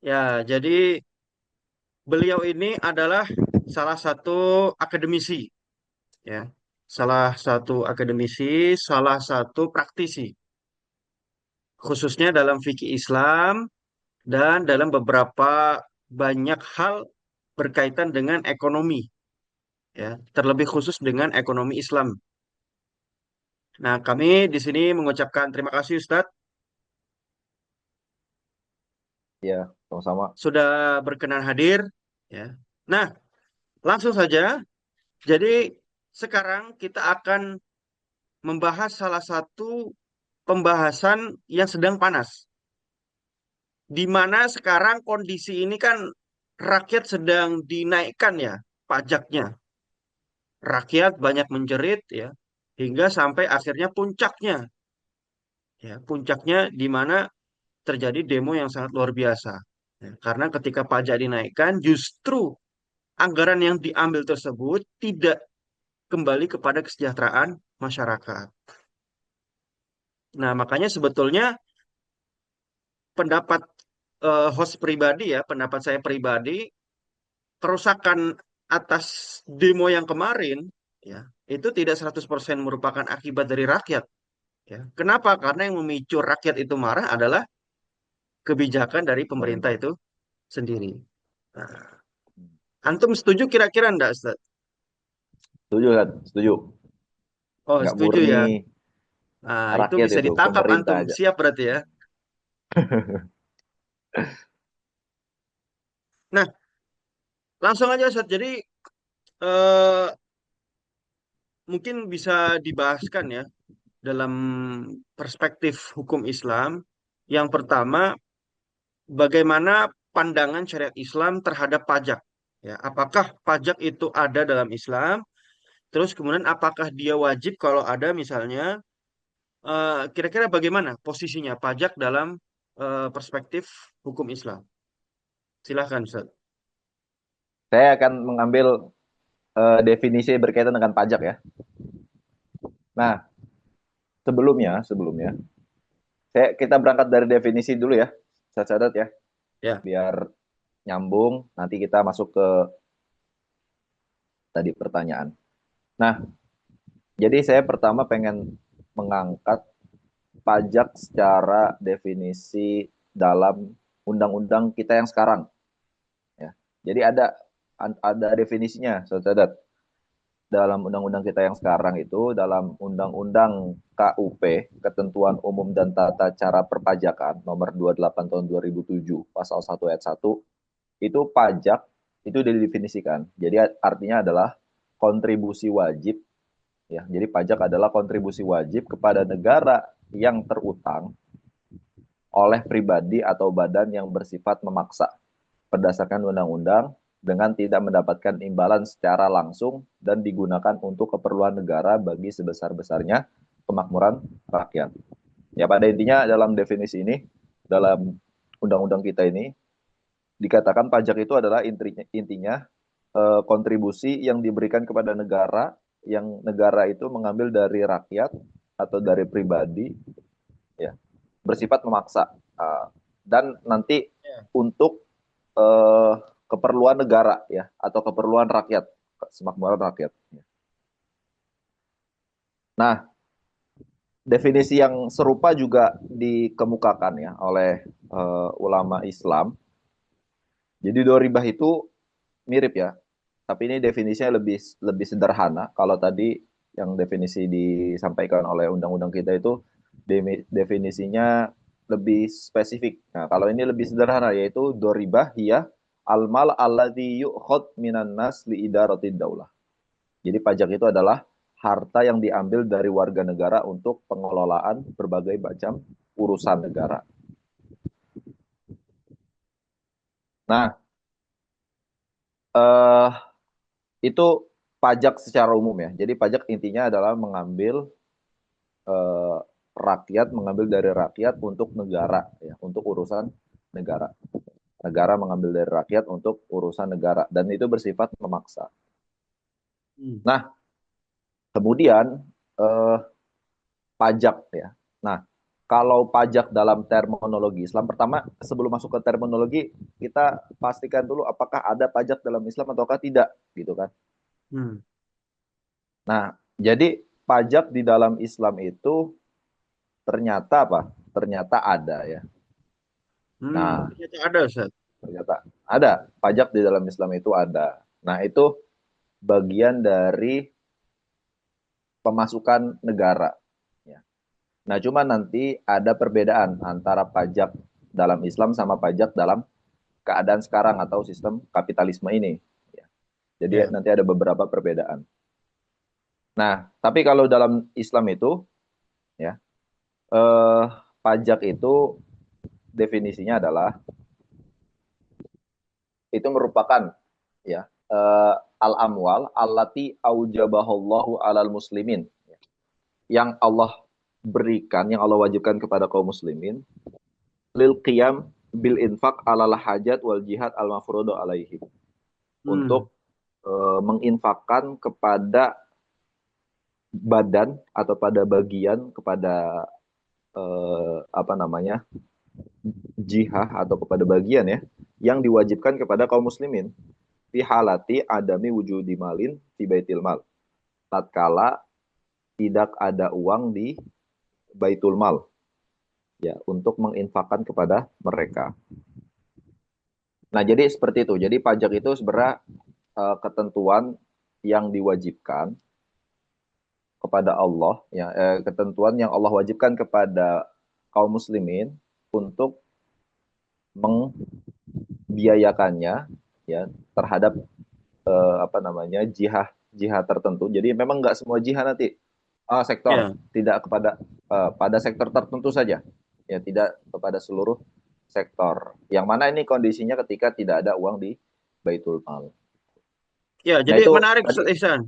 Ya, jadi beliau ini adalah salah satu akademisi, ya. Salah satu akademisi, salah satu praktisi, khususnya dalam fikih Islam dan dalam beberapa banyak hal berkaitan dengan ekonomi, ya. Terlebih khusus dengan ekonomi Islam. Nah, kami di sini mengucapkan terima kasih Ustadz Ya, sama-sama. sudah berkenan hadir, ya. Nah, langsung saja. Jadi sekarang kita akan membahas salah satu pembahasan yang sedang panas. Di mana sekarang kondisi ini kan rakyat sedang dinaikkan ya pajaknya. Rakyat banyak menjerit ya hingga sampai akhirnya puncaknya ya puncaknya di mana terjadi demo yang sangat luar biasa. Ya, karena ketika pajak dinaikkan justru anggaran yang diambil tersebut tidak kembali kepada kesejahteraan masyarakat. Nah, makanya sebetulnya pendapat host pribadi ya, pendapat saya pribadi, kerusakan atas demo yang kemarin ya, itu tidak 100% merupakan akibat dari rakyat ya. Kenapa? Karena yang memicu rakyat itu marah adalah kebijakan dari pemerintah Pemerintah. itu sendiri. Nah, antum setuju kira-kira enggak, Ustaz? Setuju kan? Setuju. Oh, Nggak setuju murni ya. Nah, itu rakyat bisa itu, ditangkap pemerintah antum. aja. Siap berarti ya. Nah, langsung aja Ustaz. Jadi eh, mungkin bisa dibahaskan ya dalam perspektif hukum Islam. Yang pertama, bagaimana pandangan syariat Islam terhadap pajak? Ya, apakah pajak itu ada dalam Islam? Terus kemudian apakah dia wajib kalau ada misalnya kira-kira bagaimana posisinya pajak dalam perspektif hukum Islam? Silahkan, Ustaz. Saya akan mengambil definisi berkaitan dengan pajak ya. Nah, sebelumnya, kita berangkat dari definisi dulu ya. Saya catat ya, Ya, biar nyambung. Nanti kita masuk ke tadi pertanyaan. Nah, jadi saya pertama pengen mengangkat pajak secara definisi dalam undang-undang kita yang sekarang. Ya. Jadi ada definisinya, saya catat. Dalam undang-undang kita yang sekarang itu, dalam undang-undang KUP, Ketentuan Umum dan Tata Cara Perpajakan, nomor 28 tahun 2007, pasal 1 ayat 1, itu pajak itu didefinisikan. Jadi artinya adalah kontribusi wajib, ya. Jadi pajak adalah kontribusi wajib kepada negara yang terutang oleh pribadi atau badan yang bersifat memaksa berdasarkan undang-undang dengan tidak mendapatkan imbalan secara langsung dan digunakan untuk keperluan negara bagi sebesar-besarnya kemakmuran rakyat. Ya, pada intinya dalam definisi ini, dalam undang-undang kita ini, dikatakan pajak itu adalah intinya kontribusi yang diberikan kepada negara, yang negara itu mengambil dari rakyat atau dari pribadi, ya, bersifat memaksa. Dan nanti ya, untuk eh, keperluan negara ya atau keperluan rakyat, semakmuran rakyat. Nah, definisi yang serupa juga dikemukakan ya oleh ulama Islam. Jadi dua ribah itu mirip ya, tapi ini definisinya lebih lebih sederhana. Kalau tadi yang definisi disampaikan oleh undang-undang kita itu definisinya lebih spesifik. Nah, kalau ini lebih sederhana yaitu doribah hiya almal alladhi yu'khad minan nas li idaratid daulah. Jadi pajak itu adalah harta yang diambil dari warga negara untuk pengelolaan berbagai macam urusan negara. Nah, eh, itu pajak secara umum ya. Jadi pajak intinya adalah eh, mengambil dari rakyat untuk negara ya, untuk urusan negara. Negara mengambil dari rakyat untuk urusan negara dan itu bersifat memaksa. hmm, Nah, kemudian eh, pajak ya. Nah, kalau pajak dalam terminologi Islam, pertama sebelum masuk ke terminologi, kita pastikan dulu apakah ada pajak dalam Islam ataukah tidak, gitu kan. Hmm. Nah, jadi pajak di dalam Islam itu ternyata apa? Ternyata ada ya. Nah, Ternyata ada, Ustaz. ternyata ada pajak di dalam Islam itu ada. Nah, itu bagian dari pemasukan negara. Ya. Nah, cuma nanti ada perbedaan antara pajak dalam Islam sama pajak dalam keadaan sekarang atau sistem kapitalisme ini. Ya. Jadi Ya. nanti ada beberapa perbedaan. Nah, tapi kalau dalam Islam itu, ya, eh, pajak itu definisinya adalah itu merupakan ya al-amwal allati aujabahallahu alal muslimin, yang Allah berikan, yang Allah wajibkan kepada kaum muslimin lil qiyam bil infak alal hajat wal jihad al mafrudu alaihi, Hmm. untuk menginfakkan kepada badan atau pada bagian, kepada apa namanya, jihad atau kepada bagian ya yang diwajibkan kepada kaum muslimin fi halati adami wujudi malin fi baitil mal, tatkala tidak ada uang di baitul mal, ya, untuk menginfakkan kepada mereka. Nah, jadi seperti itu. Jadi pajak itu sebenarnya ketentuan yang diwajibkan kepada Allah, ya, ketentuan yang Allah wajibkan kepada kaum muslimin untuk membiayakannya, ya, terhadap apa namanya, jihad jihad tertentu. Jadi memang nggak semua jihad nanti sektor, Ya. tidak kepada pada sektor tertentu saja, ya, tidak kepada seluruh sektor. Yang mana ini kondisinya ketika tidak ada uang di baitul mal. Ya, Nah jadi itu menarik, tadi, Ustaz Ihsan.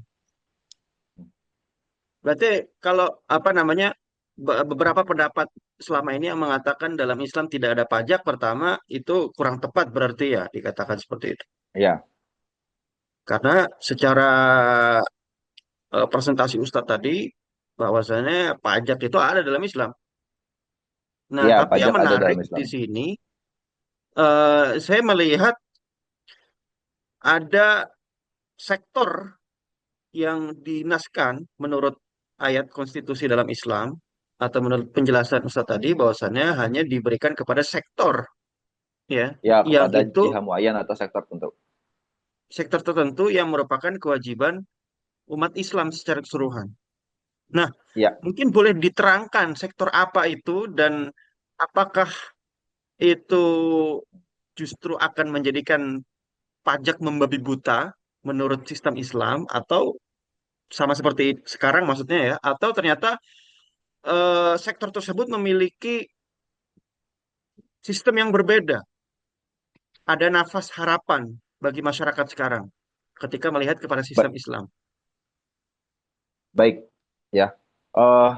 Berarti kalau apa namanya, beberapa pendapat selama ini yang mengatakan dalam Islam tidak ada pajak, pertama itu kurang tepat berarti ya dikatakan seperti itu. ya, Karena secara presentasi Ustadz tadi bahwasanya pajak itu ada dalam Islam. Nah, ya, tapi yang pajak ada menarik dalam di Islam. sini saya melihat ada sektor yang dinaskan menurut ayat konstitusi dalam Islam atau menurut penjelasan Ustadz tadi bahwasannya hanya diberikan kepada sektor ya Ya, yang kepada itu jihad muayyan atau sektor tertentu. sektor tertentu yang merupakan kewajiban umat Islam secara keseluruhan. Nah, Ya, mungkin boleh diterangkan sektor apa itu dan apakah itu justru akan menjadikan pajak membabi buta menurut sistem Islam atau sama seperti sekarang maksudnya ya atau ternyata sektor tersebut memiliki sistem yang berbeda, ada nafas harapan bagi masyarakat sekarang ketika melihat kepada sistem ba- Islam. baik, ya.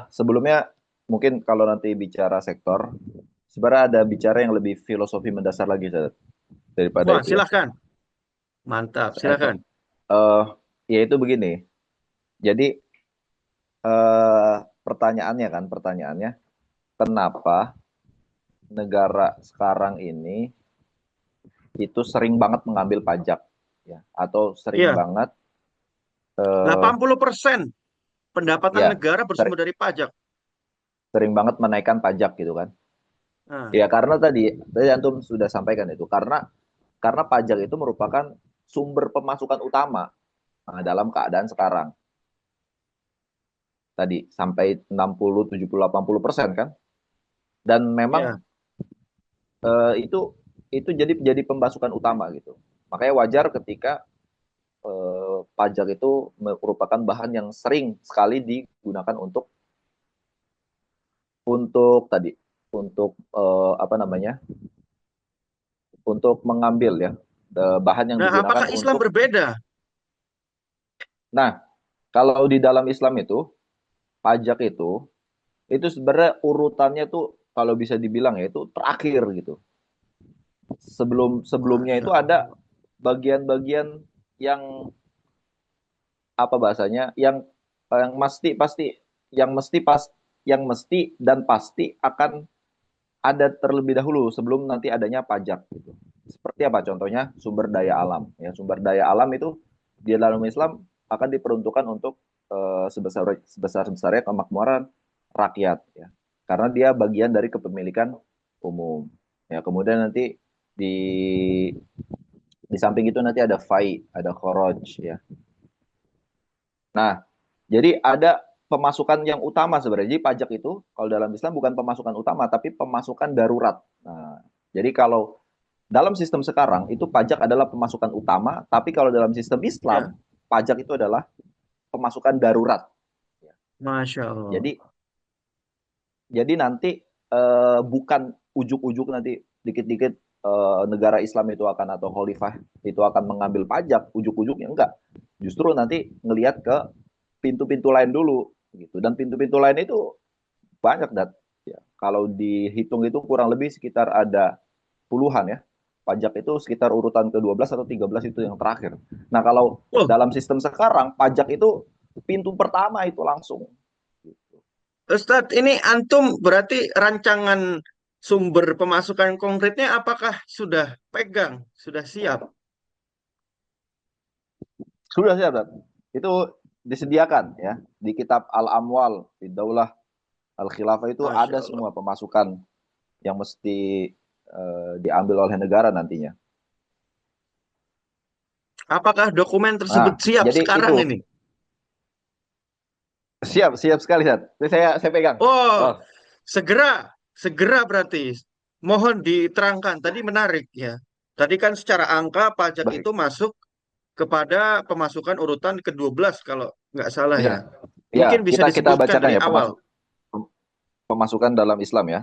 Sebelumnya mungkin kalau nanti bicara sektor, sebenarnya ada bicara yang lebih filosofi mendasar lagi, Ustaz, daripada Wah, itu ya. silahkan. Mantap, Oke. silahkan. Eh, Yaitu begini. Jadi pertanyaannya kan, pertanyaannya, kenapa negara sekarang ini itu sering banget mengambil pajak, ya, atau sering Iya, banget eh 80% pendapatan ya negara sering, bersumber dari pajak. sering banget menaikkan pajak gitu kan. Nah, Ya karena tadi antum sudah sampaikan itu, karena pajak itu merupakan sumber pemasukan utama dalam keadaan sekarang. Tadi sampai 60, 70, 80% kan. Dan memang ya. itu jadi pemasukan utama gitu. Makanya wajar ketika pajak itu merupakan bahan yang sering sekali digunakan untuk tadi, untuk apa namanya, untuk mengambil ya, bahan yang Nah, digunakan apakah Islam untuk. berbeda? Nah, kalau di dalam Islam itu pajak itu sebenarnya urutannya tuh kalau bisa dibilang ya itu terakhir gitu. Sebelumnya Masya itu ada Allah. bagian-bagian yang apa bahasanya, yang mesti pasti, yang mesti pas yang mesti dan pasti akan ada terlebih dahulu sebelum nanti adanya pajak gitu. Seperti apa contohnya? Sumber daya alam ya. Sumber daya alam itu di dalam Islam akan diperuntukkan untuk sebesar-besarnya kemakmuran rakyat ya. Karena dia bagian dari kepemilikan umum. Ya, kemudian nanti di di samping itu nanti ada fai, ada kharaj ya. Nah, jadi ada pemasukan yang utama sebenarnya. Jadi pajak itu kalau dalam Islam bukan pemasukan utama tapi pemasukan darurat. Nah, jadi kalau dalam sistem sekarang itu pajak adalah pemasukan utama, tapi kalau dalam sistem Islam Ya, pajak itu adalah pemasukan darurat. Masya Allah. Jadi nanti bukan ujuk-ujuk nanti dikit-dikit negara Islam itu akan atau khalifah itu akan mengambil pajak ujuk-ujuknya enggak. Justru nanti ngelihat ke pintu-pintu lain dulu gitu. Dan pintu-pintu lain itu banyak dat. Ya, kalau dihitung itu kurang lebih sekitar ada puluhan ya. Pajak itu sekitar urutan ke-12 atau 13 itu yang terakhir. Nah, kalau Oh, dalam sistem sekarang pajak itu pintu pertama itu langsung. Ustadz, ini antum berarti rancangan sumber pemasukan konkretnya apakah sudah pegang, sudah siap? Sudah siap, dat. Itu disediakan ya di kitab Al-Amwal di Daulah Al-Khilafah itu Masya ada Allah. semua pemasukan yang mesti diambil oleh negara nantinya. Apakah dokumen Nah, tersebut siap jadi sekarang itu ini? siap siap sekali, Zat. Ini saya pegang. Oh, Oh, segera, segera berarti. Mohon diterangkan. Tadi menarik ya. Tadi kan secara angka pajak baik. itu masuk kepada pemasukan urutan ke-12 kalau nggak salah Ya, ya. ya Mungkin bisa kita disebutkan bacakan dari ya awal. pemasukan dalam Islam ya.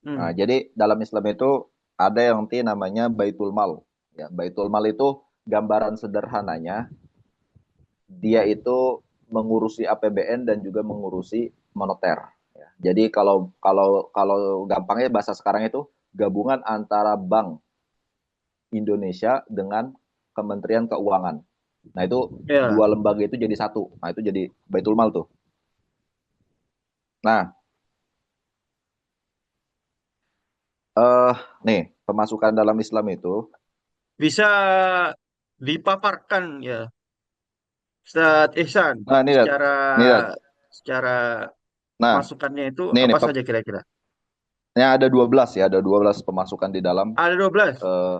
Nah, Hmm. jadi dalam Islam itu ada yang namanya Baitul Mal. Ya, Baitul Mal itu gambaran sederhananya dia itu mengurusi APBN dan juga mengurusi moneter. Ya. Jadi kalau kalau kalau gampangnya bahasa sekarang itu gabungan antara Bank Indonesia dengan Kementerian Keuangan. Nah itu Ya, dua lembaga itu jadi satu. Nah itu jadi Baitul Mal tuh. Nah eh nih pemasukan dalam Islam itu. bisa dipaparkan ya, Ustadz Ihsan, Nah ini lihat, secara ini lihat. secara Nah masukannya itu ini apa nih saja kira-kira? ini ada 12 ya, ada 12 pemasukan di dalam. Ada 12. eh,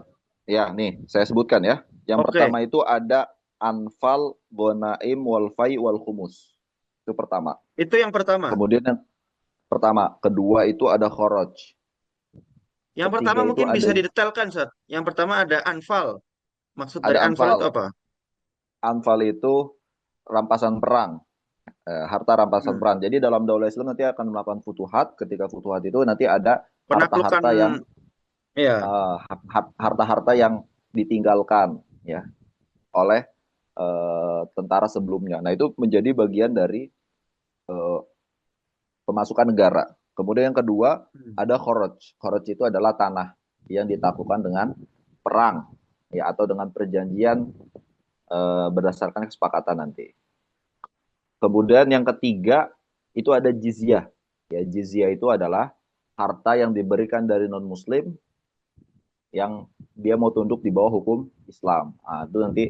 ya nih saya sebutkan ya. Yang Oke, pertama itu ada Anfal, Gonaim, Walfai, Wal Khumus. Itu pertama. itu yang pertama. Kemudian yang pertama, kedua itu ada Khoroj. Yang pertama Ketiga itu mungkin ada bisa didetailkan, Ustadz. Yang pertama ada anfal. Maksud dari anfal itu Anfal. apa? Anfal itu rampasan perang, harta rampasan Hmm. perang. Jadi dalam Daulah Islam nanti akan melakukan futuhat. Ketika futuhat itu nanti ada Penaklukan, harta-harta yang ya. harta-harta yang ditinggalkan ya oleh tentara sebelumnya. Nah itu menjadi bagian dari eh, pemasukan negara. Kemudian yang kedua Hmm. ada khoroj. Khoroj itu adalah tanah yang ditaklukkan dengan perang ya atau dengan perjanjian berdasarkan kesepakatan nanti. Kemudian yang ketiga itu ada jizyah. Ya, jizyah itu adalah harta yang diberikan dari non muslim yang dia mau tunduk di bawah hukum Islam. Nah, itu nanti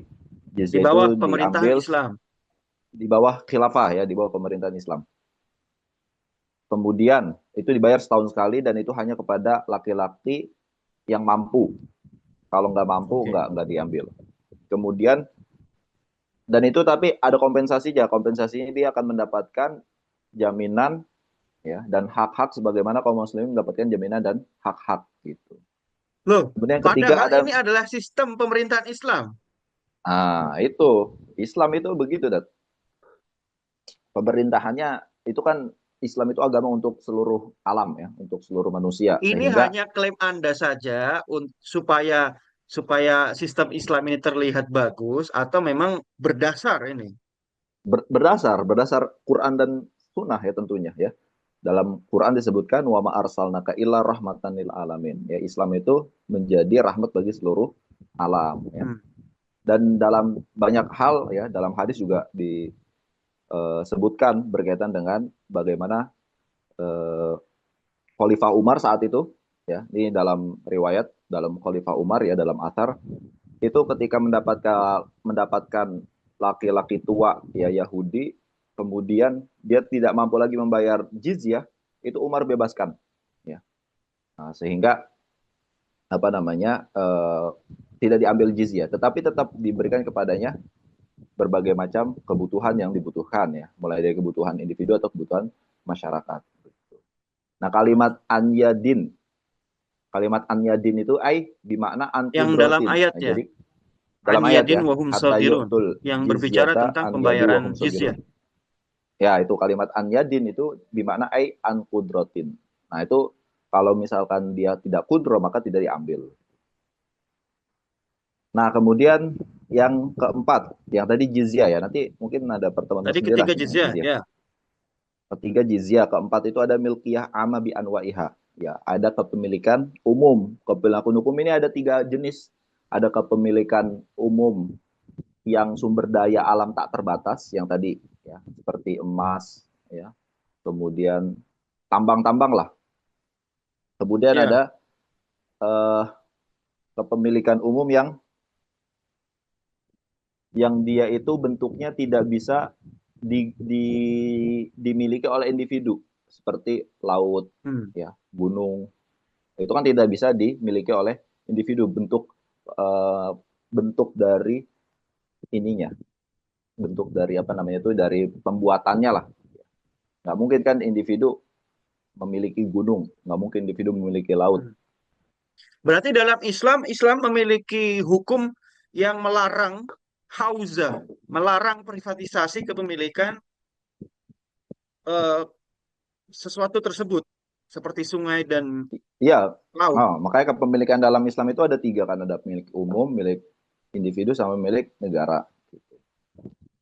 Di jizyah itu bawah pemerintahan diambil Islam. di bawah khilafah ya, di bawah pemerintahan Islam. Kemudian itu dibayar setahun sekali dan itu hanya kepada laki-laki yang mampu. Kalau nggak mampu Oke. nggak diambil. Kemudian dan itu tapi ada kompensasinya. Kompensasinya dia akan mendapatkan jaminan ya dan hak-hak sebagaimana kaum muslimin mendapatkan jaminan dan hak-hak gitu. Loh, Kemudian yang ketiga padahal ada ini adalah sistem pemerintahan Islam. itu Islam itu begitu dat. Pemerintahannya itu kan Islam itu agama untuk seluruh alam ya, untuk seluruh manusia Ini sehingga hanya klaim Anda saja supaya supaya sistem Islam ini terlihat bagus atau memang berdasar ini. berdasar Quran dan Sunnah ya tentunya ya. Dalam Quran disebutkan wa ma arsalnaka illa rahmatan lil alamin. Ya Islam itu menjadi rahmat bagi seluruh alam ya. Hmm. Dan dalam banyak hal ya dalam hadis juga disebutkan sebutkan berkaitan dengan bagaimana eh, Khalifah Umar saat itu, ya, ini dalam riwayat dalam Khalifah Umar ya, dalam athar itu ketika mendapatkan laki-laki tua ya Yahudi, kemudian dia tidak mampu lagi membayar jizyah, itu Umar bebaskan, ya. Nah, sehingga apa namanya tidak diambil jizyah, tetapi tetap diberikan kepadanya berbagai macam kebutuhan yang dibutuhkan, ya, mulai dari kebutuhan individu atau kebutuhan masyarakat. Nah, kalimat anyadin itu bimakna Yang dalam ankudrotin. ayat Nah, ya. jadi An dalam ayat yadin ya, wahum hatta sagirun. yu'tul Yang berbicara jizyata tentang an yadi pembayaran wahum jizyah. sagirun. Ya, itu kalimat anyadin itu bimakna ankudrotin. Nah, itu kalau misalkan dia tidak kudro maka tidak diambil. Nah, kemudian yang keempat, yang tadi jizyah ya, nanti mungkin ada pertemuan Tadi tersendiri lah ketiga dengan jizyah, jizyah. ya. Ketiga jizyah, keempat itu ada milkiyah ama bi anwa'iha. Ya, ada kepemilikan umum. Kepemilikan hukum ini ada tiga jenis. Ada kepemilikan umum yang sumber daya alam tak terbatas, yang tadi ya, seperti emas, ya. Kemudian tambang-tambang lah. Kemudian Ya. ada eh, kepemilikan umum yang dia itu bentuknya tidak bisa dimiliki oleh individu, seperti laut, Hmm. ya, gunung. Itu kan tidak bisa dimiliki oleh individu, eh, bentuk dari ininya, bentuk dari apa namanya itu, dari pembuatannya lah. Nggak mungkin kan individu memiliki gunung, nggak mungkin individu memiliki laut. Hmm. Berarti dalam Islam, Islam memiliki hukum yang melarang hauza, melarang privatisasi kepemilikan eh, sesuatu tersebut, seperti sungai dan Iya, laut. makanya kepemilikan dalam Islam itu ada tiga kan, ada milik umum, milik individu, sama milik negara.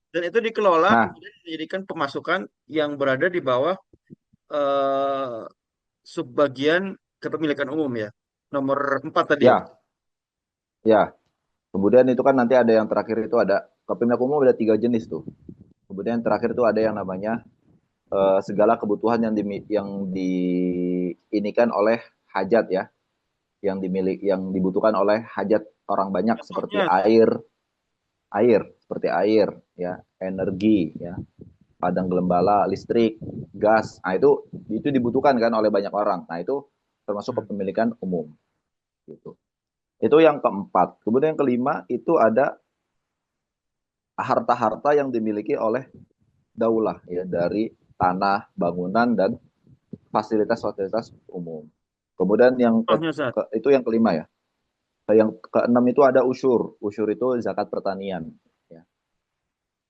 Dan itu dikelola Nah, kemudian menjadikan pemasukan yang berada di bawah eh, subbagian kepemilikan umum ya. Nomor 4 tadi ya. ya, ya. Kemudian itu kan nanti ada yang terakhir itu ada kepemilikan umum, ada tiga jenis tuh. Kemudian yang terakhir itu ada yang namanya segala kebutuhan yang diinikan oleh hajat ya, yang dibutuhkan oleh hajat orang banyak, seperti Contohnya, air ya, energi ya, padang gembala, listrik, gas. Nah, itu dibutuhkan kan oleh banyak orang. Nah, itu termasuk hmm, kepemilikan umum gitu. Itu yang keempat. Kemudian yang kelima itu ada harta-harta yang dimiliki oleh daulah ya, dari tanah, bangunan, dan fasilitas-fasilitas umum. Kemudian contohnya saat. itu yang kelima ya. Yang keenam itu ada usyur. Usyur itu zakat pertanian. Ya,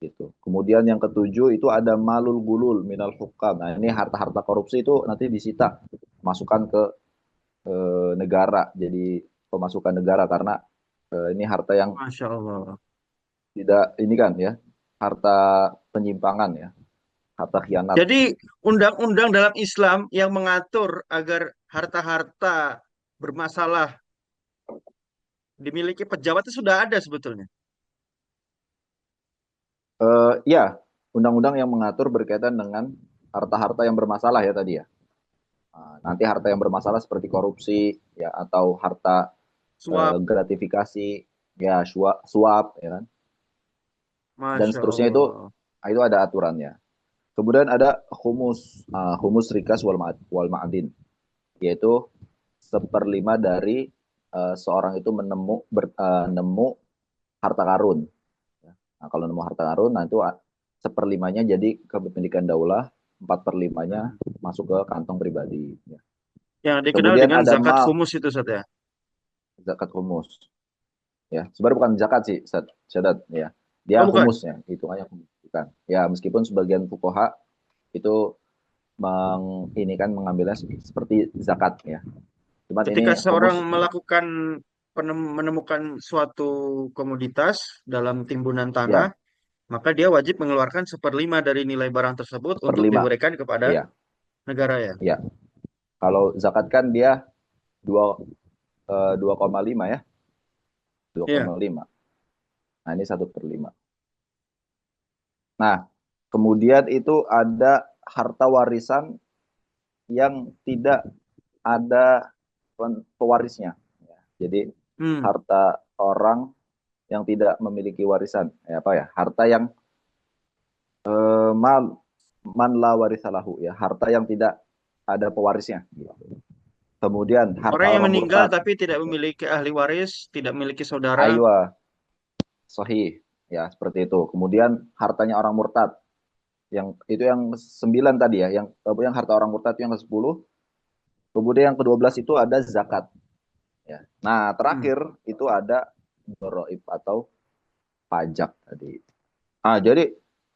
gitu. Kemudian yang ketujuh itu ada malul gulul minal hukam. Nah, ini harta-harta korupsi itu nanti disita, masukkan ke negara, jadi pemasukan negara, karena ini harta yang Masya Allah. tidak ini kan ya, harta penyimpangan ya, harta khianat. Jadi undang-undang dalam Islam yang mengatur agar harta-harta bermasalah dimiliki pejabat itu sudah ada sebetulnya. Ya, undang-undang yang mengatur berkaitan dengan harta-harta yang bermasalah ya tadi ya. Nah, nanti harta yang bermasalah seperti korupsi ya, atau harta Suap. gratifikasi ya, suap ya kan, dan Masya seterusnya, itu Allah. itu ada aturannya. Kemudian ada humus rikas wal ma'adin, yaitu seperlima dari seorang itu nemu harta karun. Nah, kalau nemu harta karun, nah itu seperlimanya jadi kepemilikan daulah, 4/5-nya Hmm. masuk ke kantong pribadi. Ya. Yang dikenal Kemudian dengan ada zakat humus itu saja. zakat humus. Ya, sebenarnya bukan zakat sih, Sadat, ya. Dia Oh bukan. humus ya, hitungannya humus. Bukan. Ya, meskipun sebagian fuqaha itu ini kan mengambilnya seperti zakat ya. Cuman Ketika ini seorang humus. melakukan menemukan suatu komoditas dalam timbunan tanah, Ya, maka dia wajib mengeluarkan seperlima dari nilai barang tersebut untuk 1/5. diberikan kepada Iya, negara ya. iya. Kalau zakat kan dia 2,5 ya, dua Iya. koma lima. Nah, ini 1/5. Nah, Kemudian itu ada harta warisan yang tidak ada pewarisnya. Jadi Hmm. harta orang yang tidak memiliki warisan, apa ya? Harta yang mal man la warisalahu, ya, harta yang tidak ada pewarisnya. Kemudian harta Orang yang orang meninggal murtad. tapi tidak memiliki ahli waris, tidak memiliki saudara. Aywa, sahih, ya seperti itu. Kemudian hartanya orang murtad, yang itu yang 9 tadi ya, yang harta orang murtad itu yang ke-10. Kemudian yang ke-12 itu ada zakat, ya. Nah, Hmm. terakhir itu ada doroib atau pajak tadi. Nah, jadi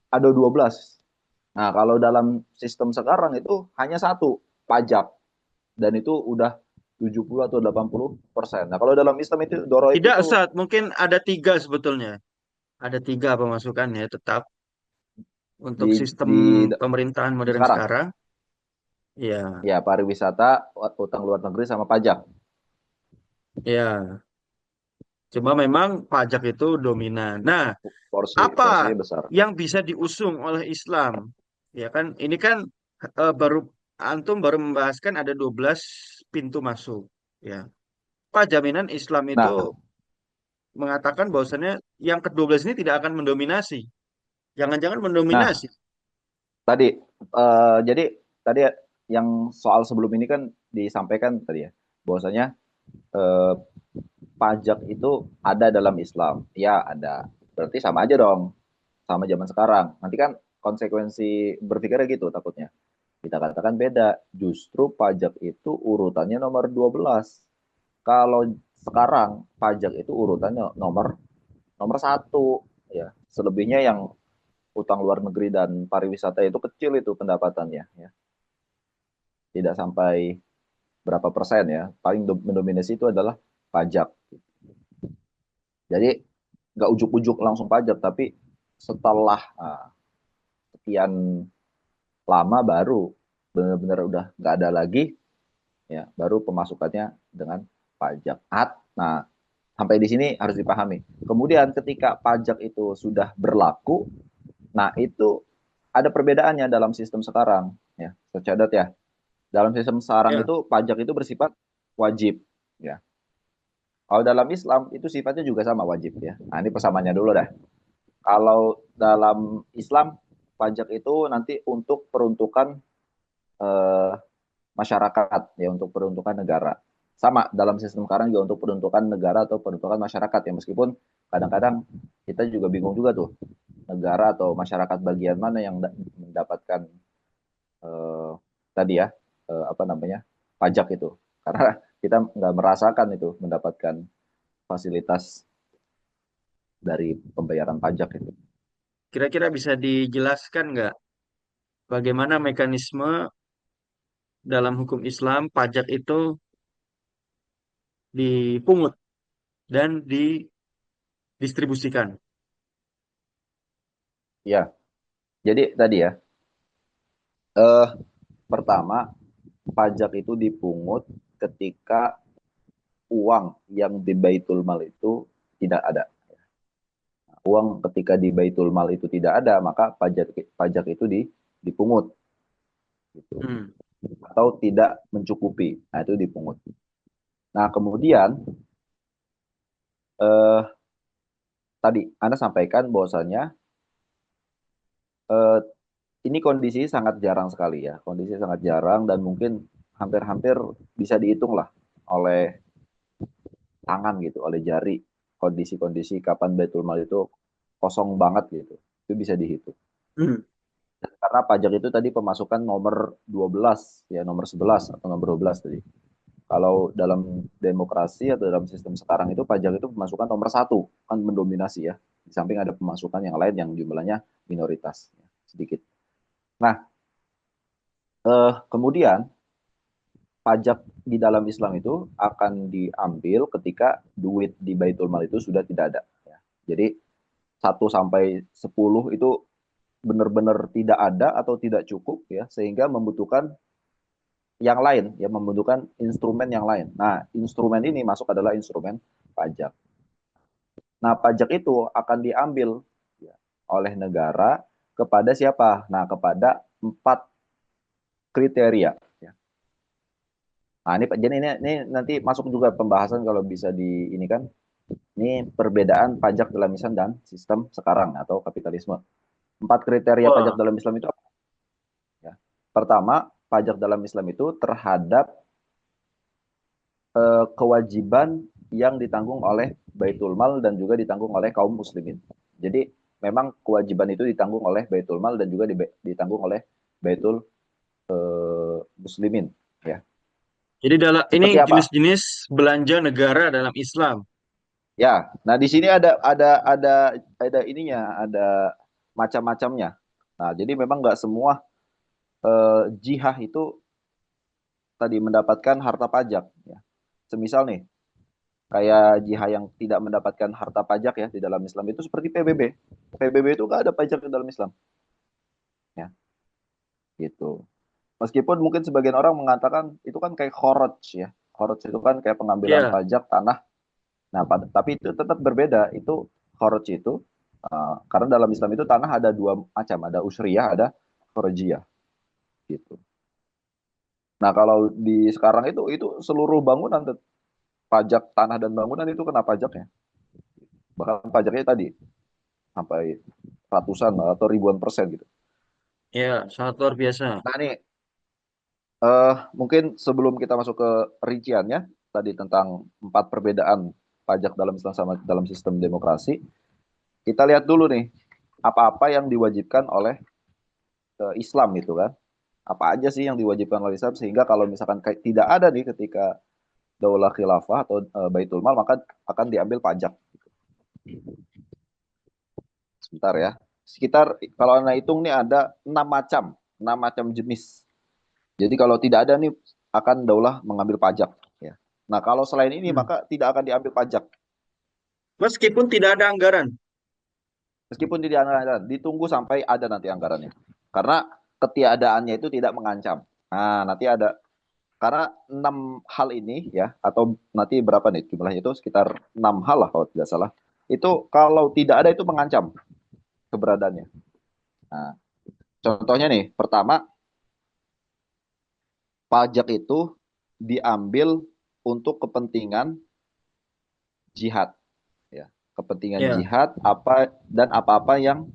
ada 12. Nah, kalau dalam sistem sekarang itu hanya satu, pajak. Dan itu udah 70 atau 80%. Nah, kalau dalam Islam itu doroib Tidak, itu Ustaz. Mungkin ada tiga sebetulnya. Ada tiga pemasukannya tetap untuk di sistem di pemerintahan modern sekarang, sekarang. Ya, ya, pariwisata, utang luar negeri, sama pajak. ya. Cuma memang pajak itu dominan. Nah, apa Porsinya besar. yang bisa diusung oleh Islam? Ya kan, ini kan baru antum baru membahaskan ada 12 pintu masuk. Ya, apa jaminan Islam itu Nah, mengatakan bahwasannya yang ke-12 ini tidak akan mendominasi. Jangan-jangan nah mendominasi. tadi, jadi tadi yang soal sebelum ini kan disampaikan tadi ya, bahwasanya eh, pajak itu ada dalam Islam. Ya, ada. Berarti sama aja dong, sama zaman sekarang. Nanti kan konsekuensi berpikirnya gitu takutnya. Kita katakan beda. Justru pajak itu urutannya nomor 12. Kalau sekarang pajak itu urutannya nomor nomor satu, ya. Selebihnya yang utang luar negeri dan pariwisata itu kecil itu pendapatannya, ya. Tidak sampai berapa persen, ya. Paling mendominasi itu adalah pajak. Jadi nggak ujuk-ujuk langsung pajak, tapi setelah sekian lama baru benar-benar udah nggak ada lagi, ya, baru pemasukannya dengan pajak. Nah, sampai di sini harus dipahami. Kemudian ketika pajak itu sudah berlaku, nah itu ada perbedaannya dalam sistem sekarang, ya. Tercatat ya. Dalam sistem sekarang Ya, itu pajak itu bersifat wajib, ya. Kalau dalam Islam itu sifatnya juga sama, wajib, ya. Nah, ini persamaannya dulu dah. Kalau dalam Islam pajak itu nanti untuk peruntukan eh, masyarakat, ya, untuk peruntukan negara. Sama dalam sistem sekarang juga untuk peruntukan negara atau peruntukan masyarakat, ya, meskipun kadang-kadang kita juga bingung juga tuh, negara atau masyarakat bagian mana yang mendapatkan eh, tadi ya, apa namanya, pajak itu, karena kita nggak merasakan itu mendapatkan fasilitas dari pembayaran pajak itu. kira-kira bisa dijelaskan nggak bagaimana mekanisme dalam hukum Islam pajak itu dipungut dan didistribusikan? Ya, jadi tadi ya, eh, pertama, pajak itu dipungut ketika uang yang di Baitul Mal itu tidak ada. Uang ketika di Baitul Mal itu tidak ada, maka pajak pajak itu dipungut, gitu. Hmm. Atau tidak mencukupi. Nah, itu dipungut. Nah, kemudian eh, tadi Anda sampaikan bahwasannya eh, ini kondisi sangat jarang sekali, ya. Kondisi sangat jarang dan mungkin hampir-hampir bisa dihitung lah oleh tangan gitu, oleh jari, kondisi-kondisi kapan Baitul Mal itu kosong banget gitu. Itu bisa dihitung. Hmm. Karena pajak itu tadi pemasukan nomor 12, ya, nomor 11 atau nomor 12 tadi. Kalau dalam demokrasi atau dalam sistem sekarang itu pajak itu pemasukan nomor satu, kan mendominasi, ya. Di samping ada pemasukan yang lain yang jumlahnya minoritas, ya, sedikit. Nah, kemudian pajak di dalam Islam itu akan diambil ketika duit di Baitul Mal itu sudah tidak ada, ya. Jadi 1 sampai 10 itu benar-benar tidak ada atau tidak cukup, ya, sehingga membutuhkan yang lain, ya, membutuhkan instrumen yang lain. Nah, instrumen ini masuk adalah instrumen pajak. Nah, pajak itu akan diambil, ya, oleh negara kepada siapa? Nah, kepada 4 kriteria. Ya. Nah, jadi ini nanti masuk juga pembahasan kalau bisa di ini kan. Ini perbedaan pajak dalam Islam dan sistem sekarang atau kapitalisme. 4 kriteria pajak Wah, dalam Islam itu apa? Ya. Pertama, pajak dalam Islam itu terhadap kewajiban yang ditanggung oleh Baitul Mal dan juga ditanggung oleh kaum muslimin. Jadi memang kewajiban itu ditanggung oleh Baitul Mal dan juga ditanggung oleh Baitul muslimin, ya. jadi dalam ini Seperti apa? jenis-jenis belanja negara dalam Islam. Ya. Nah, di sini ada ininya, ada macam-macamnya. Nah, jadi memang nggak semua jihah itu tadi mendapatkan harta pajak, ya. Semisal nih, kayak jihad yang tidak mendapatkan harta pajak ya di dalam Islam itu seperti PBB. PBB itu nggak ada pajak di dalam Islam, ya, gitu. Meskipun mungkin sebagian orang mengatakan itu kan kayak khoroj ya. Khoroj itu kan kayak pengambilan Ya, pajak tanah. Nah, tapi itu tetap berbeda. Itu khoroj itu karena dalam Islam itu tanah ada dua macam, ada usriyah, ada khorojiyah, gitu. Nah, kalau di sekarang itu seluruh bangunan pajak tanah dan bangunan itu kena pajaknya. Bahkan pajaknya tadi sampai ratusan atau ribuan persen gitu. ya, sangat luar biasa. Nah nih, mungkin sebelum kita masuk ke rinciannya, tadi tentang 4 perbedaan pajak dalam Islam sama dalam sistem demokrasi, kita lihat dulu nih, apa-apa yang diwajibkan oleh Islam itu kan. Apa aja sih yang diwajibkan oleh Islam, sehingga kalau misalkan tidak ada nih ketika Daulah Khilafah atau Baitul Mal, maka akan diambil pajak. Sebentar ya. Sekitar, kalau Anda hitung nih ada 6 macam jenis. Jadi kalau tidak ada nih akan daulah mengambil pajak. Ya. Nah kalau selain ini Hmm. maka tidak akan diambil pajak. Meskipun tidak ada anggaran. Meskipun tidak ada, ditunggu sampai ada nanti anggarannya. Karena ketiadaannya itu tidak mengancam. Nah nanti ada, karena 6 hal ini ya, atau nanti berapa nih jumlahnya itu sekitar 6 hal lah kalau tidak salah. Itu kalau tidak ada itu mengancam keberadaannya. Nah, contohnya nih, pertama pajak itu diambil untuk kepentingan jihad, ya, kepentingan Ya, jihad apa dan apa-apa yang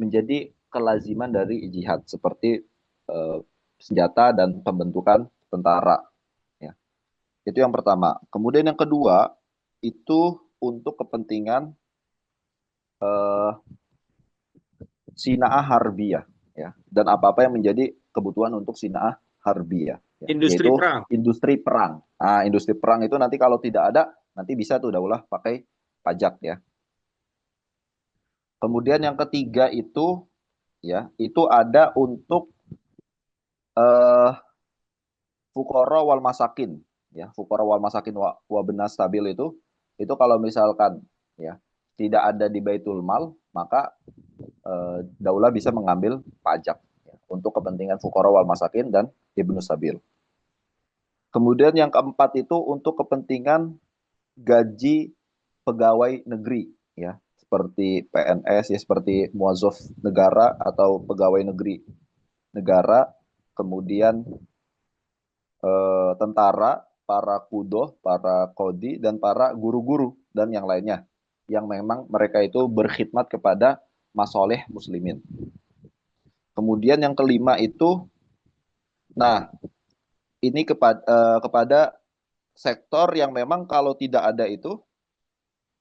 menjadi kelaziman dari jihad seperti eh, senjata dan pembentukan tentara, ya. Itu yang pertama. Kemudian yang kedua itu untuk kepentingan eh, sina'ah harbiyah, ya, dan apa-apa yang menjadi kebutuhan untuk sina'ah harbiyah, ya, industri yaitu perang. industri perang. Nah, industri perang itu nanti kalau tidak ada nanti bisa tuh daulah pakai pajak, ya. Kemudian yang ketiga itu, ya, itu ada untuk eh fukara wal masakin, ya, fukara wal masakin wa benas stabil itu kalau misalkan, ya, tidak ada di Baitul Mal, maka daulah bisa mengambil pajak, ya, untuk kepentingan fukara wal masakin dan ibnu sabil. Kemudian yang keempat itu untuk kepentingan gaji pegawai negeri, ya, seperti PNS, ya, seperti muazzaf negara atau pegawai negeri negara, kemudian tentara, para kudoh, para kodi, dan para guru-guru, dan yang lainnya, yang memang mereka itu berkhidmat kepada masoleh muslimin. Kemudian yang kelima itu, nah, ini kepada sektor yang memang kalau tidak ada itu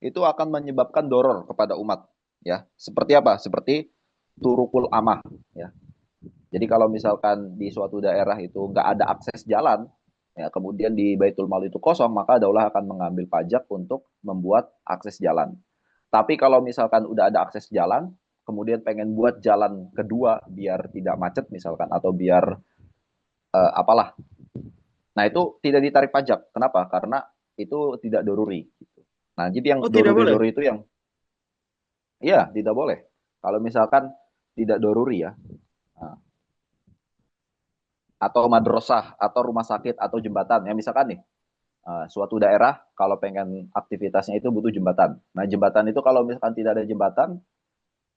akan menyebabkan doror kepada umat, ya. Seperti apa? Seperti turukul amah, ya. Jadi kalau misalkan di suatu daerah itu nggak ada akses jalan, ya, kemudian di Baitul Mal itu kosong, maka daulah akan mengambil pajak untuk membuat akses jalan. Tapi kalau misalkan udah ada akses jalan, kemudian pengen buat jalan kedua biar tidak macet misalkan, atau biar apalah. Nah itu tidak ditarik pajak. Kenapa? Karena itu tidak doruri. Nah jadi yang Oh, tidak boleh. doruri-doruri itu yang, iya, tidak boleh. Kalau misalkan tidak doruri, ya. Nah, atau madrasah atau rumah sakit atau jembatan, ya, misalkan nih, suatu daerah kalau pengen aktivitasnya itu butuh jembatan. Nah, jembatan itu kalau misalkan tidak ada jembatan,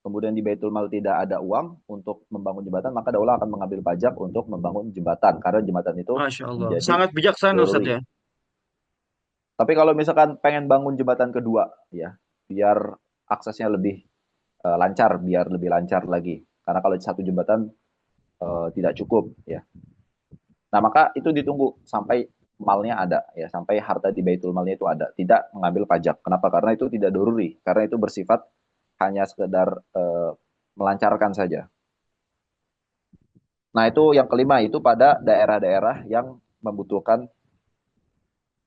kemudian di Baitul Mal tidak ada uang untuk membangun jembatan, maka daulah akan mengambil pajak untuk membangun jembatan karena jembatan itu Masya Allah. menjadi Sangat bijaksana Ustadz doruri. ya. Tapi kalau misalkan pengen bangun jembatan kedua, ya, biar aksesnya lebih lancar, biar lebih lancar lagi. Karena kalau satu jembatan tidak cukup, ya. Nah, maka itu ditunggu sampai malnya ada, ya, sampai harta di Baitul Malnya itu ada, tidak mengambil pajak. Kenapa? Karena itu tidak doruri, karena itu bersifat hanya sekedar melancarkan saja. Nah, itu yang kelima itu pada daerah-daerah yang membutuhkan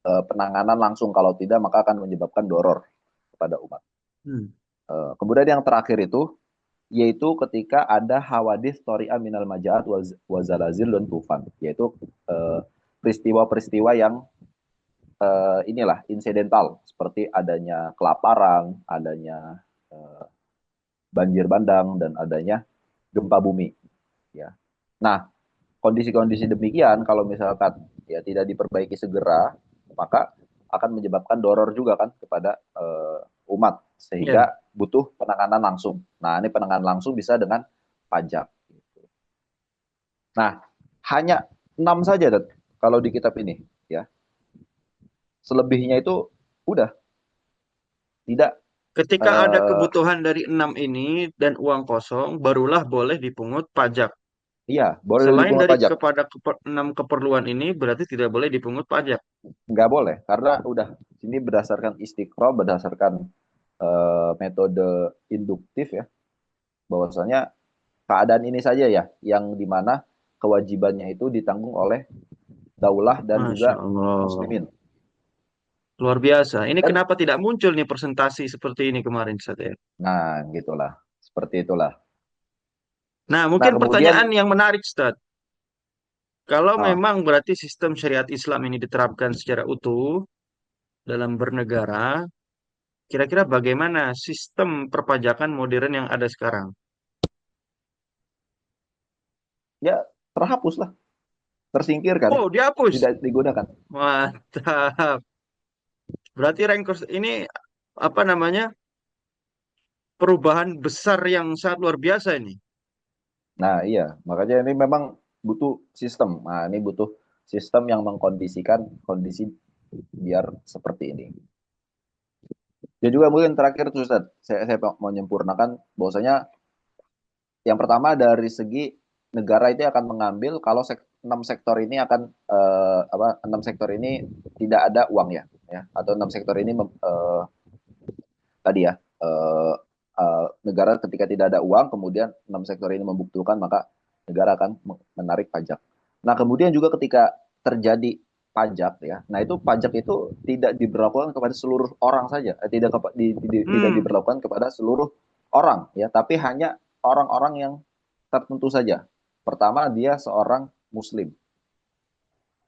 penanganan langsung. Kalau tidak, maka akan menyebabkan doror kepada umat. Hmm. Kemudian yang terakhir itu yaitu ketika ada hawadis toria minal majaat wazalazil dan tufan, yaitu peristiwa-peristiwa yang inilah insidental seperti adanya kelaparan, adanya uh, banjir bandang dan adanya gempa bumi, ya. Nah, kondisi-kondisi demikian kalau misalkan ya tidak diperbaiki segera, maka akan menyebabkan doror juga kan kepada umat Ya. sehingga butuh penanganan langsung. Nah, ini penanganan langsung bisa dengan pajak. Nah, hanya 6 saja dat, kalau di kitab ini, ya. Selebihnya itu udah tidak Ketika ada eh kebutuhan dari enam ini dan uang kosong, barulah boleh dipungut pajak. iya, boleh Selain dipungut dari pajak. kepada enam keperluan ini, berarti tidak boleh dipungut pajak. Nggak boleh karena udah ini berdasarkan istiqra, berdasarkan metode induktif, ya, bahwasanya keadaan ini saja ya yang dimana kewajibannya itu ditanggung oleh daulah dan juga Masya Allah. muslimin. Luar biasa. Ini Dan kenapa tidak muncul nih presentasi seperti ini kemarin, Ustaz ya? nah, gitulah, seperti itulah. Nah, Nah, mungkin kemudian pertanyaan yang menarik, Ustaz. Kalau ah, memang berarti sistem syariat Islam ini diterapkan secara utuh dalam bernegara, kira-kira bagaimana sistem perpajakan modern yang ada sekarang? ya terhapus lah, tersingkirkan, Oh, dihapus. tidak digunakan. Mantap. Berarti rankers ini apa namanya? Perubahan besar yang sangat luar biasa ini. Nah, iya, makanya ini memang butuh sistem. Nah, ini butuh sistem yang mengkondisikan kondisi biar seperti ini. Dan juga mungkin terakhir tuh Ustaz, saya mau menyempurnakan bahwasanya yang pertama dari segi negara itu akan mengambil kalau 6 sektor ini akan apa 6 sektor ini tidak ada uangnya, ya, atau 6 sektor ini tadi ya negara ketika tidak ada uang kemudian 6 sektor ini membutuhkan maka negara akan menarik pajak. Nah, kemudian juga ketika terjadi pajak, ya, nah itu pajak itu tidak diberlakukan kepada seluruh orang saja, tidak Hmm, diberlakukan kepada seluruh orang, ya, tapi hanya orang-orang yang tertentu saja. Pertama, dia seorang muslim,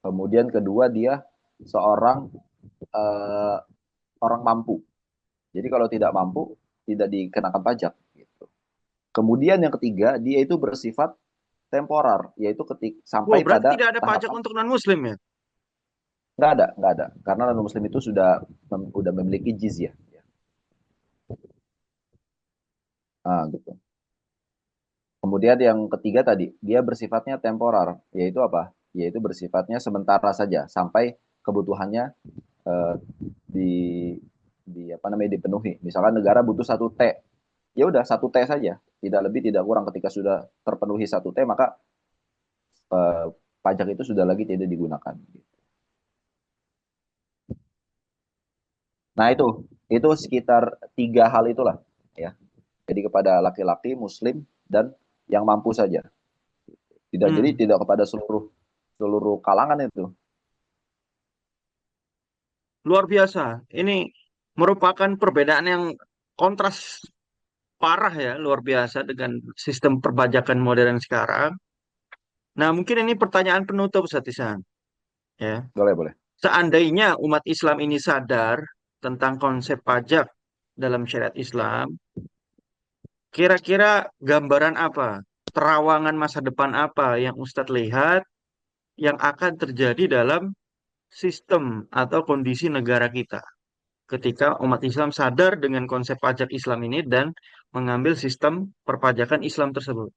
kemudian kedua dia seorang uh, orang mampu. Jadi kalau tidak mampu tidak dikenakan pajak gitu. Kemudian yang ketiga, dia itu bersifat temporer, yaitu wow, sampai berarti pada tidak ada pajak tahapan untuk non-Muslim ya? nggak ada, karena non muslim itu sudah memiliki jizyah. Ah, gitu. Kemudian yang ketiga tadi, dia bersifatnya temporer, yaitu apa? Yaitu bersifatnya sementara saja sampai kebutuhannya eh, di apa namanya dipenuhi. Misalkan negara butuh 1 T, ya udah 1 T saja, tidak lebih tidak kurang. Ketika sudah terpenuhi 1 T, maka eh, pajak itu sudah lagi tidak digunakan. Nah, itu sekitar 3 hal itulah, ya. Jadi kepada laki-laki muslim dan yang mampu saja. Tidak, jadi Hmm, tidak kepada seluruh seluruh kalangan itu. luar biasa. Ini merupakan perbedaan yang kontras parah ya, luar biasa dengan sistem perpajakan modern sekarang. Nah, mungkin ini pertanyaan penutup, Satisan. Ya, Boleh, boleh. seandainya umat Islam ini sadar tentang konsep pajak dalam syariat Islam, kira-kira gambaran apa, terawangan masa depan apa yang Ustadz lihat yang akan terjadi dalam sistem atau kondisi negara kita ketika umat Islam sadar dengan konsep pajak Islam ini dan mengambil sistem perpajakan Islam tersebut?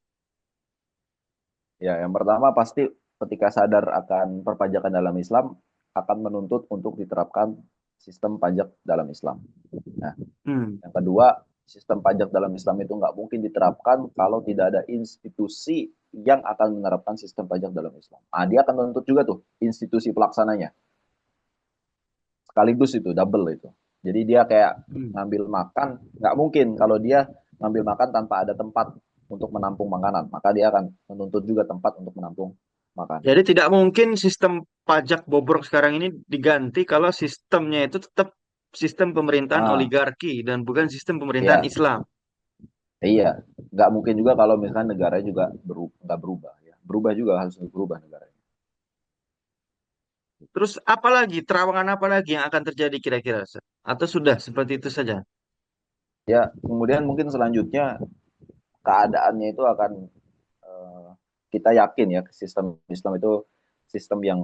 Ya, yang pertama pasti ketika sadar akan perpajakan dalam Islam akan menuntut untuk diterapkan sistem pajak dalam Islam. Nah, Hmm. yang kedua, sistem pajak dalam Islam itu nggak mungkin diterapkan kalau tidak ada institusi yang akan menerapkan sistem pajak dalam Islam. Nah, dia akan menuntut juga tuh institusi pelaksananya. Sekaligus itu, double itu. Jadi dia kayak Hmm. ngambil makan, nggak mungkin kalau dia ngambil makan tanpa ada tempat untuk menampung makanan. Maka dia akan menuntut juga tempat untuk menampung makan. Jadi tidak mungkin sistem pajak bobrok sekarang ini diganti kalau sistemnya itu tetap sistem pemerintahan Ah, oligarki dan bukan sistem pemerintahan iya, Islam. iya. Nggak mungkin juga kalau misalkan negaranya juga nggak berubah. Ya. Berubah juga harus berubah negaranya. Terus apa lagi, terawangan apa lagi yang akan terjadi kira-kira, Ustaz? Atau sudah seperti itu saja? Ya, kemudian mungkin selanjutnya keadaannya itu akan eh, kita yakin ya sistem Islam itu sistem yang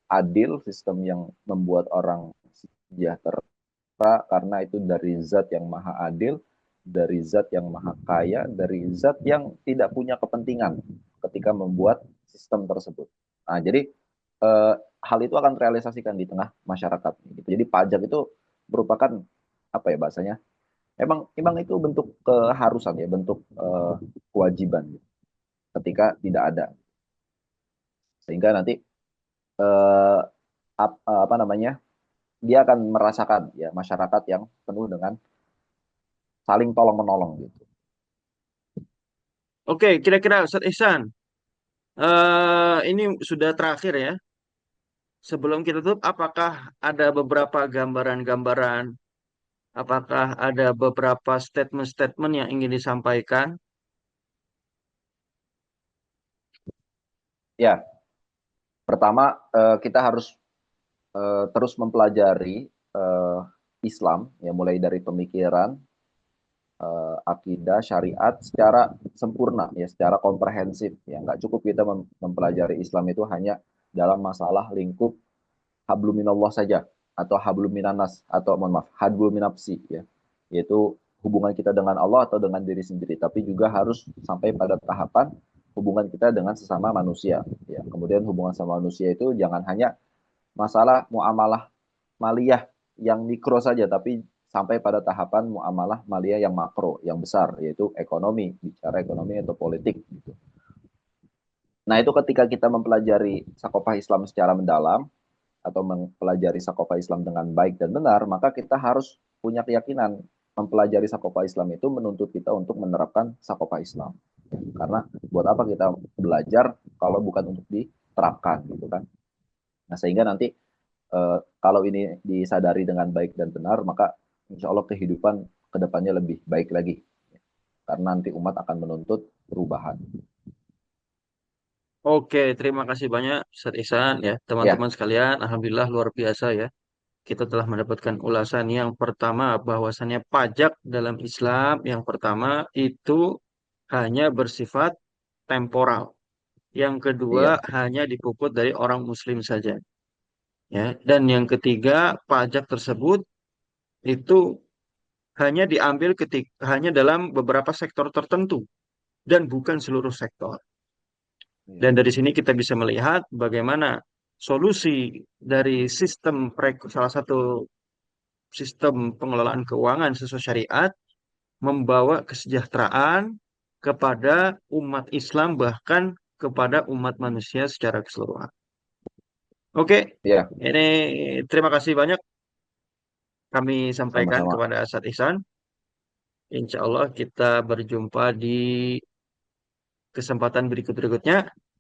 adil, sistem yang membuat orang sejahtera karena itu dari zat yang maha adil, dari zat yang maha kaya, dari zat yang tidak punya kepentingan ketika membuat sistem tersebut. Nah, jadi hal itu akan terrealisasikan di tengah masyarakat. Gitu. Jadi pajak itu merupakan apa ya bahasanya? Emang itu bentuk keharusan ya, bentuk kewajiban gitu, ketika tidak ada. Sehingga nanti eh, apa namanya? Dia akan merasakan ya masyarakat yang penuh dengan saling tolong menolong gitu. Oke, kira-kira Ustaz Ihsan, ini sudah terakhir ya. Sebelum kita tutup, apakah ada beberapa gambaran-gambaran, apakah ada beberapa statement-statement yang ingin disampaikan? Ya, pertama kita harus terus mempelajari Islam ya mulai dari pemikiran, akidah, syariat secara sempurna ya, secara komprehensif ya. Nggak cukup kita mempelajari Islam itu hanya dalam masalah lingkup hablum minallah saja atau hablum minanas atau mohon maaf, hablum minapsi ya. Yaitu hubungan kita dengan Allah atau dengan diri sendiri, tapi juga harus sampai pada tahapan hubungan kita dengan sesama manusia ya. Kemudian hubungan sama manusia itu jangan hanya masalah muamalah maliyah yang mikro saja, tapi sampai pada tahapan muamalah maliyah yang makro, yang besar, yaitu ekonomi, bicara ekonomi atau politik. Gitu. Nah itu ketika kita mempelajari Sakopah Islam secara mendalam, atau mempelajari Sakopah Islam dengan baik dan benar, maka kita harus punya keyakinan mempelajari Sakopah Islam itu menuntut kita untuk menerapkan Sakopah Islam. Karena buat apa kita belajar kalau bukan untuk diterapkan gitu kan. Nah sehingga nanti kalau ini disadari dengan baik dan benar, maka insya Allah kehidupan kedepannya lebih baik lagi. Karena nanti umat akan menuntut perubahan. Oke, terima kasih banyak Ustaz Ihsan ya, Ya, teman-teman sekalian. Alhamdulillah luar biasa ya. Kita telah mendapatkan ulasan yang pertama bahwasannya pajak dalam Islam yang pertama itu hanya bersifat temporal. Yang kedua iya, hanya dipuput dari orang Muslim saja. Ya, dan yang ketiga pajak tersebut itu hanya dalam beberapa sektor tertentu dan bukan seluruh sektor. iya, Dan dari sini kita bisa melihat bagaimana solusi dari salah satu sistem pengelolaan keuangan sesuai syariat membawa kesejahteraan kepada umat Islam bahkan kepada umat manusia secara keseluruhan. Oke, iya, ini terima kasih banyak kami sampaikan sama-sama. kepada Asad Ihsan. Insya Allah kita berjumpa di kesempatan berikut-berikutnya.